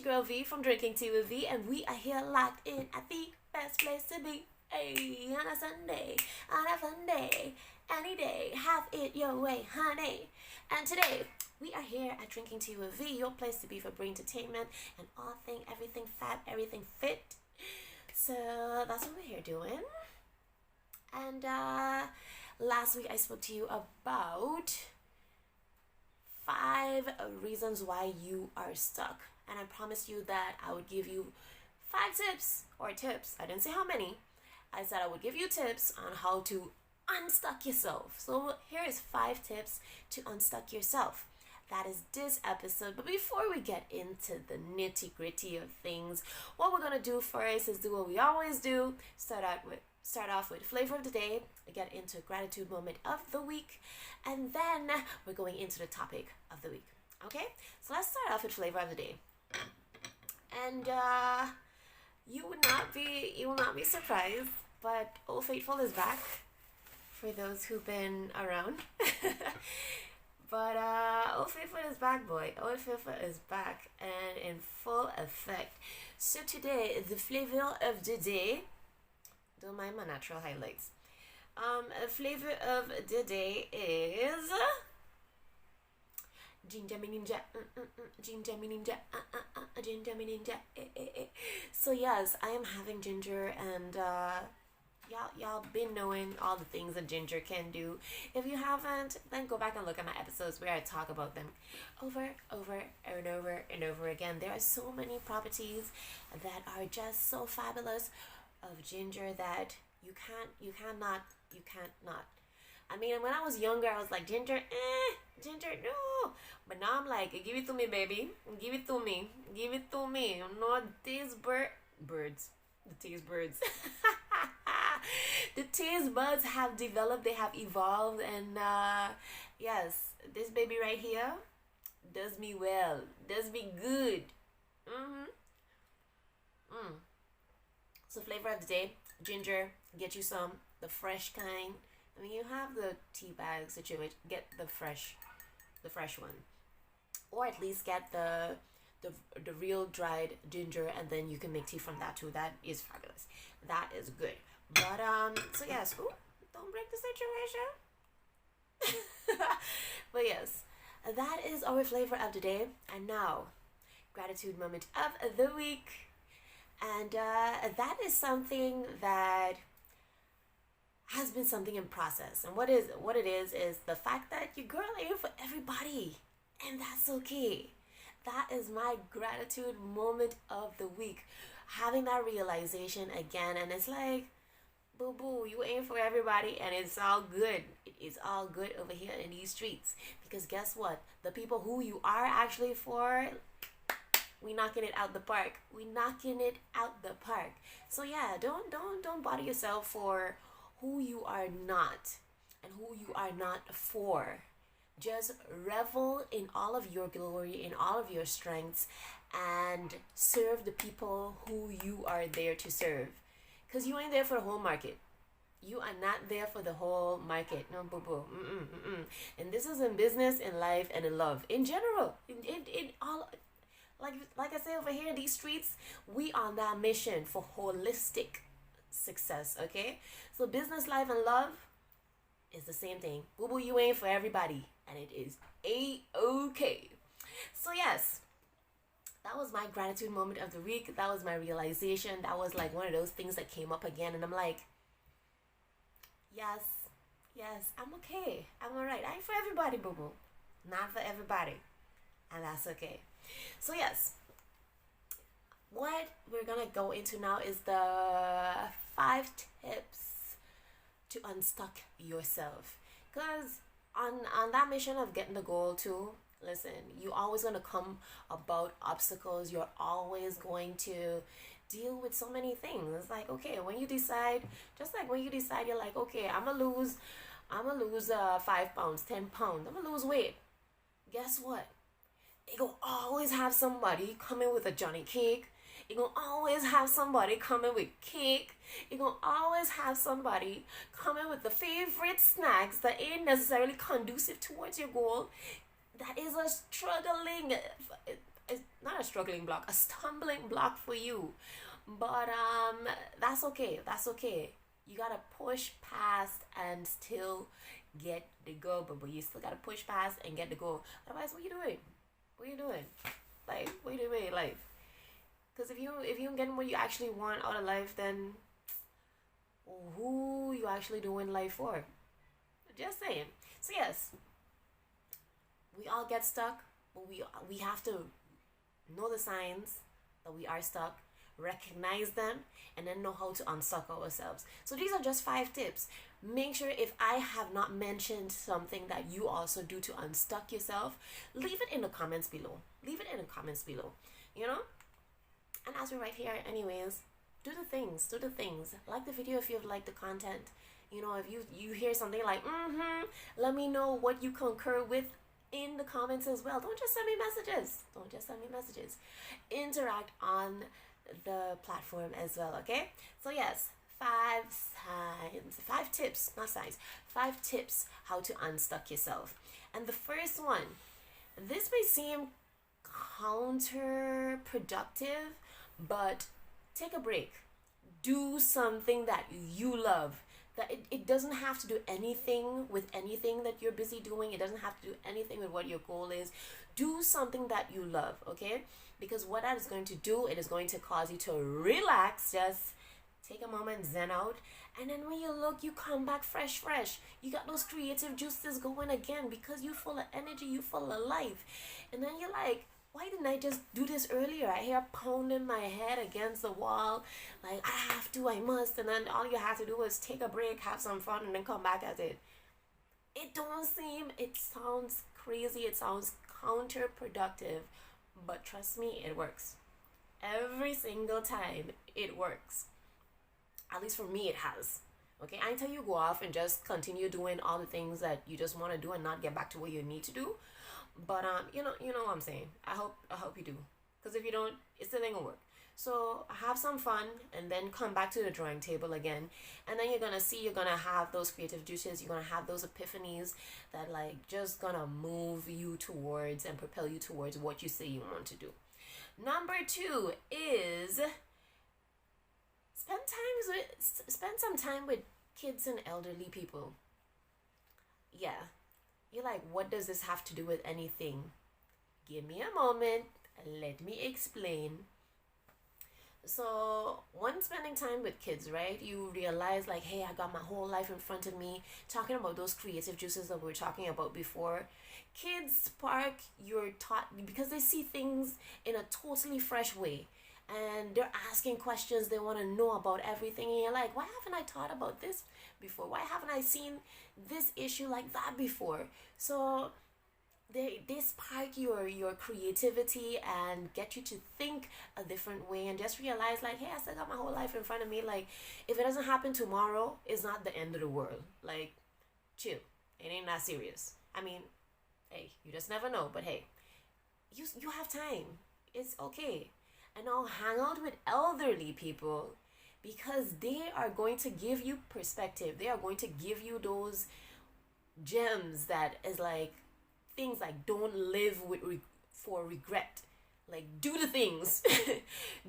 girl V from Drinking Tea with V, and we are here locked in at the best place to be. Hey, on a Sunday, on a fun day, any day, have it your way, honey. And today, we are here at Drinking Tea with V, your place to be for brain entertainment and all thing, everything fab, everything fit. So that's what we're here doing. And last week I spoke to you about 5 reasons why you are stuck, and I promised you that I would give you 5 tips. I didn't say how many. I said I would give you tips on how to unstuck yourself. So here is 5 tips to unstuck yourself. That is this episode. But before we get into the nitty gritty of things, what we're gonna do first is do what we always do. Start off with flavor of the day, get into gratitude moment of the week, and then we're going into the topic of the week. Okay, so let's start off with flavor of the day. And you will not be surprised, but Old Faithful is back for those who've been around. But Old Faithful is back, boy. Old Faithful is back and in full effect. So today, the flavor of the day. Don't mind my natural highlights. A flavor of the day is ginger me ninja, ginger me ninja, ginger me ninja. So yes, I am having ginger, and y'all been knowing all the things that ginger can do. If you haven't, then go back and look at my episodes where I talk about them over and over again. There are so many properties that are just so fabulous of ginger that you can't not. I mean, when I was younger, I was like, ginger, no. But now I'm like, give it to me, baby. Give it to me. No, these birds. The taste birds. The taste buds have developed, they have evolved, and yes, this baby right here does me well, does me good. So flavor of the day, ginger. Get you some, the fresh kind. I mean, you have the tea bag situation. Get the fresh one, or at least get the real dried ginger, and then you can make tea from that too. That is fabulous. That is good. But so yes, ooh, don't break the situation. But yes, that is our flavor of the day. And now, gratitude moment of the week. And that is something that has been something in process. And what it is the fact that your girl ain't for everybody, and that's okay. That is my gratitude moment of the week. Having that realization again, and it's like, boo boo, you ain't for everybody, and it's all good. It is all good over here in these streets. Because guess what? The people who you are actually for, we knocking it out the park. So yeah, don't bother yourself for who you are not and who you are not for. Just revel in all of your glory, in all of your strengths, and serve the people who you are there to serve. Because you ain't there for the whole market. You are not there for the whole market. No, boo-boo. And this is in business, in life, and in love. In general. In all... Like I say over here in these streets, we on that mission for holistic success, okay? So business, life, and love is the same thing. Boo-boo, you ain't for everybody. And it is A-okay. So yes, that was my gratitude moment of the week. That was my realization. That was like one of those things that came up again. And I'm like, yes, I'm okay. I'm alright. I ain't for everybody, boo-boo. Not for everybody. And that's okay. So yes, what we're gonna go into now is the 5 tips to unstuck yourself. Because on that mission of getting the goal too, listen, you're always gonna come about obstacles. You're always going to deal with so many things. It's like, okay, when you decide, just like when you decide, you're like, okay, I'm gonna lose 5 pounds, 10 pounds. I'm gonna lose weight. Guess what? You gonna always have somebody coming with a Johnny cake. You're gonna always have somebody coming with cake. You're gonna always have somebody coming with the favorite snacks that ain't necessarily conducive towards your goal. That is a struggling it's not a struggling block, a stumbling block for you. But that's okay. That's okay. You gotta push past and still get the goal, but you still gotta push past and get the goal. Otherwise, what you doing? What you doing? Like, what you doing in life? Because if you don't get what you actually want out of life, then who you actually doing life for? Just saying. So yes, we all get stuck, but we have to know the signs that we are stuck, recognize them, and then know how to unstuck ourselves. So these are just 5 tips. Make sure if I have not mentioned something that you also do to unstuck yourself, leave it in the comments below. Leave it in the comments below. You know? And as we're right here, anyways, do the things. Do the things. Like the video if you've liked the content. You know, if you hear something like, let me know what you concur with in the comments as well. Don't just send me messages. Don't just send me messages. Interact on the platform as well, okay? So yes, 5 tips, not signs, 5 tips how to unstuck yourself. And the first one, this may seem counterproductive, but take a break. Do something that you love. That it doesn't have to do anything with anything that you're busy doing. It doesn't have to do anything with what your goal is. Do something that you love, okay? Because what that is going to do, it is going to cause you to relax. Just take a moment, zen out, and then when you look, you come back fresh. You got those creative juices going again because you're full of energy, you're full of life. And then you're like, why didn't I just do this earlier? I hear pounding my head against the wall, like I have to, I must, and then all you have to do is take a break, have some fun, and then come back at it. It sounds crazy, it sounds counterproductive, but trust me, it works. Every single time, it works. At least for me, it has. Okay, I ain't tell you go off and just continue doing all the things that you just want to do and not get back to what you need to do. But you know what I'm saying. I hope you do, because if you don't, it still ain't gonna work. So have some fun and then come back to the drawing table again, and then you're gonna have those creative juices. You're gonna have those epiphanies that like just gonna move you towards and propel you towards what you say you want to do. Number 2 is spend some time with kids and elderly people. Yeah. You're like, what does this have to do with anything? Give me a moment and let me explain. So when spending time with kids, right, you realize like, hey, I got my whole life in front of me. Talking about those creative juices that we were talking about before. Kids spark your thought because they see things in a totally fresh way. And they're asking questions. They want to know about everything. And you're like, why haven't I thought about this before? Why haven't I seen this issue like that before? So they spark your creativity and get you to think a different way and just realize like, hey, I still got my whole life in front of me. Like, if it doesn't happen tomorrow, it's not the end of the world. Like, chill. It ain't that serious. I mean, hey, you just never know. But hey, you have time. It's okay. And now hang out with elderly people because they are going to give you perspective. They are going to give you those gems that is like things like don't live with for regret. Like, do the things.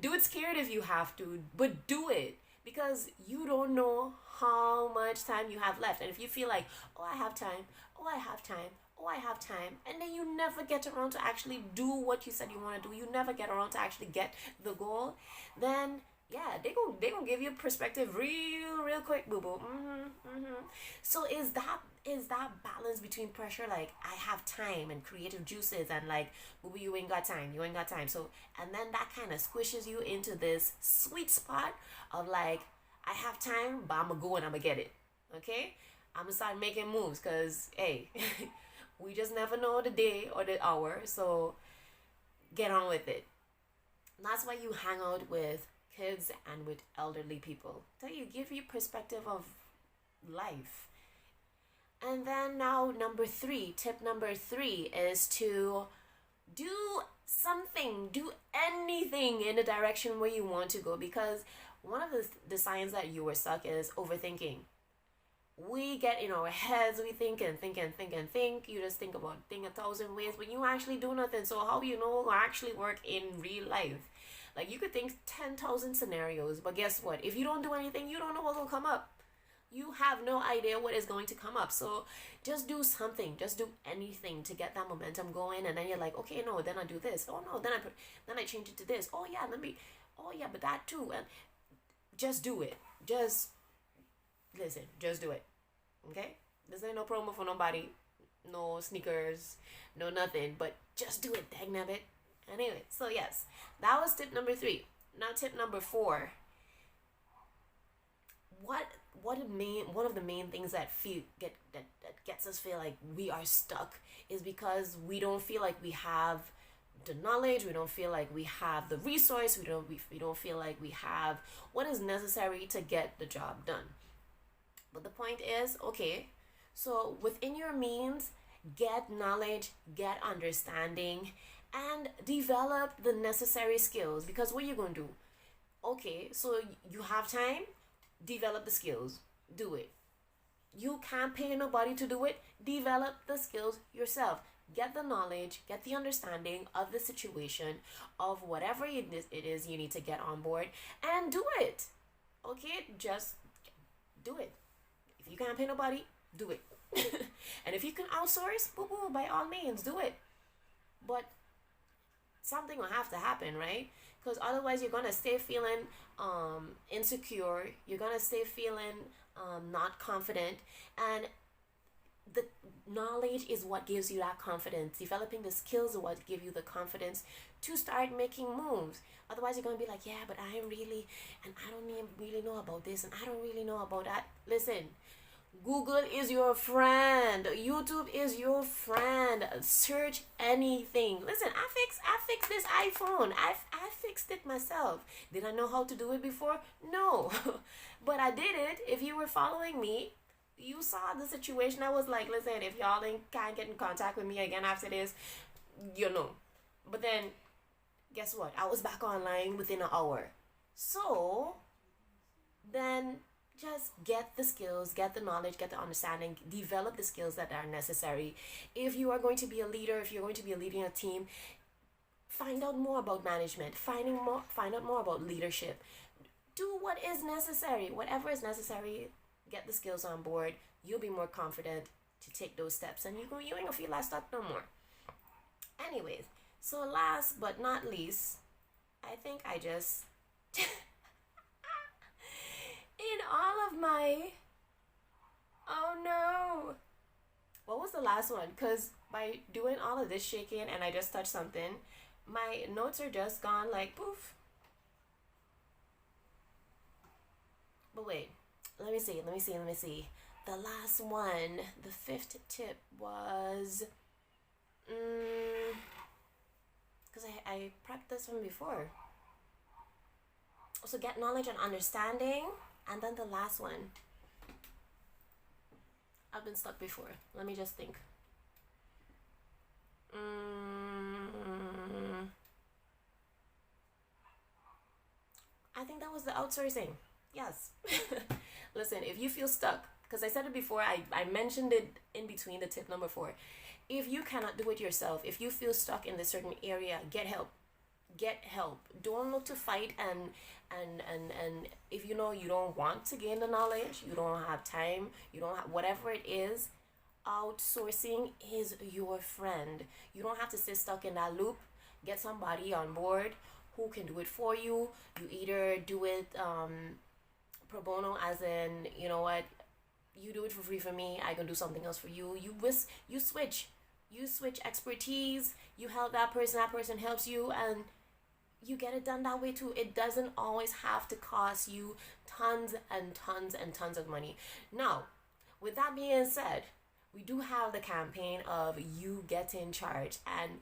Do it scared if you have to, but do it because you don't know how much time you have left. And if you feel like, oh, I have time, and then you never get around to actually do what you said you want to do, you never get around to actually get the goal, then yeah, they gonna give you perspective real quick, boo boo. So is that balance between pressure, like I have time and creative juices, and like boo boo, you ain't got time. So and then that kind of squishes you into this sweet spot of like, I have time, but I'm gonna go and I'm gonna get it. Okay, I'm gonna start making moves because hey. We just never know the day or the hour, so get on with it. And that's why you hang out with kids and with elderly people. So you give you perspective of life. And then now tip number 3 is to do something, do anything in the direction where you want to go, because one of the signs that you were stuck is overthinking. we get in our heads, we think and think and think and think. You just think about think 1,000 ways, but you actually do nothing. So how you know will actually work in real life? Like you could think 10,000 scenarios, but guess what? If you don't do anything, you don't know what will come up. You have no idea what is going to come up. So just do something. Just do anything to get that momentum going. And then you're like, okay, no, then I do this. Oh no, then I change it to this. Oh yeah, oh yeah, but that too. And just do it. Just listen. Just do it. Okay? This ain't no promo for nobody. No sneakers. No nothing. But just do it. Dang nabbit. Anyway, so yes, that was tip number 3. Now tip number 4. One of the main things that gets us feel like we are stuck is because we don't feel like we have the knowledge, we don't feel like we have the resource, we don't feel like we have what is necessary to get the job done. But the point is, okay, so within your means, get knowledge, get understanding, and develop the necessary skills. Because what you're going to do, okay, so you have time, develop the skills, do it. You can't pay nobody to do it, develop the skills yourself. Get the knowledge, get the understanding of the situation, of whatever it is you need to get on board, and do it. Okay, just do it. If you can't pay nobody, do it. And if you can outsource, boo-boo, by all means, do it. But something will have to happen, right? Because otherwise you're gonna stay feeling insecure, you're gonna stay feeling not confident, and the knowledge is what gives you that confidence. Developing the skills is what give you the confidence to start making moves. Otherwise you're gonna be like, yeah, but I don't even really know about this, and I don't really know about that. Listen, Google is your friend. YouTube is your friend. Search anything. Listen, I fixed this iPhone. I fixed it myself. Did I know how to do it before? No. But I did it. If you were following me, you saw the situation. I was like, listen, if y'all can't get in contact with me again after this, you know. But then, guess what? I was back online within an hour. So, then just get the skills, get the knowledge, get the understanding, develop the skills that are necessary. If you are going to be a leader, if you're going to be leading a team, find out more about management, find out more about leadership. Do what is necessary, whatever is necessary. Get the skills on board. You'll be more confident to take those steps, and you ain't gonna feel like stuck no more. Anyways, so last but not least, I think I just in all of my, oh no, what was the last one? Because by doing all of this shaking and I just touched something, my notes are just gone like poof. But wait, let me see. The last one, the 5th tip was, because I prepped this one before. So get knowledge and understanding. And then the last one, I've been stuck before. Let me just think. I think that was the outsourcing. Yes. Listen, if you feel stuck, because I said it before, I mentioned it in between the tip number 4. If you cannot do it yourself, if you feel stuck in a certain area, get help. Get help. Don't look to fight and if you know you don't want to gain the knowledge, you don't have time, you don't have whatever it is, outsourcing is your friend. You don't have to stay stuck in that loop. Get somebody on board who can do it for you. You either do it pro bono, as in, you know what, you do it for free for me, I can do something else for you. You switch expertise, you help that person helps you, and you get it done that way too. It doesn't always have to cost you tons and tons and tons of money. Now, with that being said, we do have the campaign of You Get in Charge, and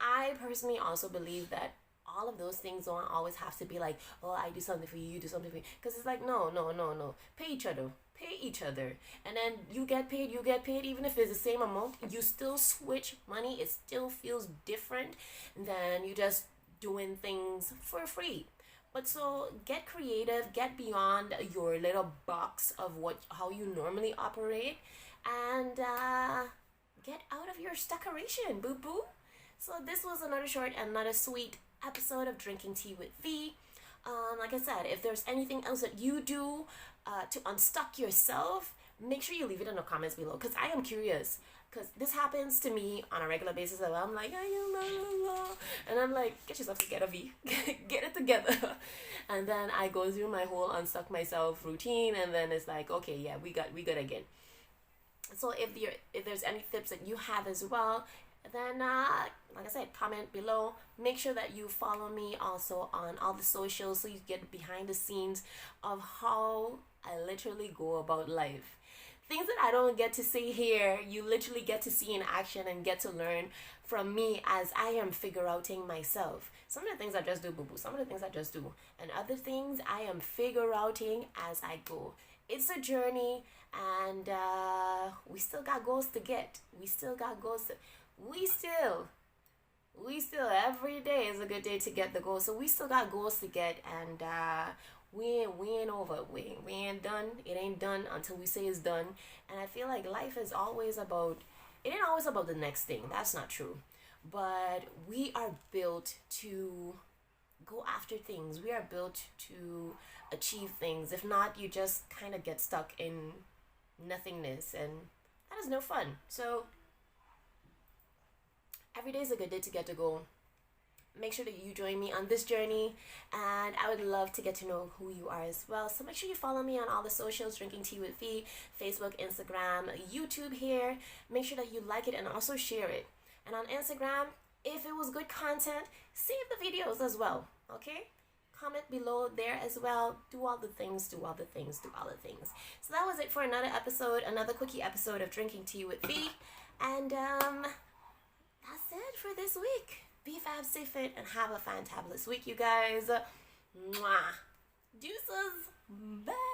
I personally also believe that all of those things don't always have to be like, oh, I do something for you, you do something for me. Because it's like, no. Pay each other. And then you get paid, even if it's the same amount. You still switch money. It still feels different than you just doing things for free. But so get creative, get beyond your little box of how you normally operate, and get out of your stuckeration, boo boo. So this was another short and another sweet episode of Drinking Tea with V. Like I said, if there's anything else that you do to unstuck yourself, make sure you leave it in the comments below, because I am curious. Because this happens to me on a regular basis. I'm like, and I'm like, get yourself together, V. Get it together. And then I go through my whole unstuck myself routine, and then it's like, okay, yeah, we good again. So if there's any tips that you have as well, then like I said, comment below. Make sure that you follow me also on all the socials, so you get behind the scenes of how I literally go about life. Things that I don't get to see here, you literally get to see in action and get to learn from me as I am figure-outing myself. Some of the things I just do, boo-boo. Some of the things I just do. And other things I am figure-outing as I go. It's a journey, and we still got goals to get. We still, every day is a good day to get the goals. So we still got goals to get, and we ain't over. We ain't done. It ain't done until we say it's done. And I feel like life is always about, it ain't always about the next thing. That's not true. But we are built to go after things. We are built to achieve things. If not, you just kind of get stuck in nothingness, and that is no fun. So every day is a good day to get to go. Make sure that you join me on this journey, and I would love to get to know who you are as well. So make sure you follow me on all the socials, Drinking Tea with V, Facebook, Instagram, YouTube here. Make sure that you like it and also share it. And on Instagram, if it was good content, save the videos as well, okay? Comment below there as well. Do all the things. So that was it for another episode, another quickie episode of Drinking Tea with V. And that's it for this week. Be fab, stay fit, and have a fantabulous week, you guys. Mwah. Deuces. Bye.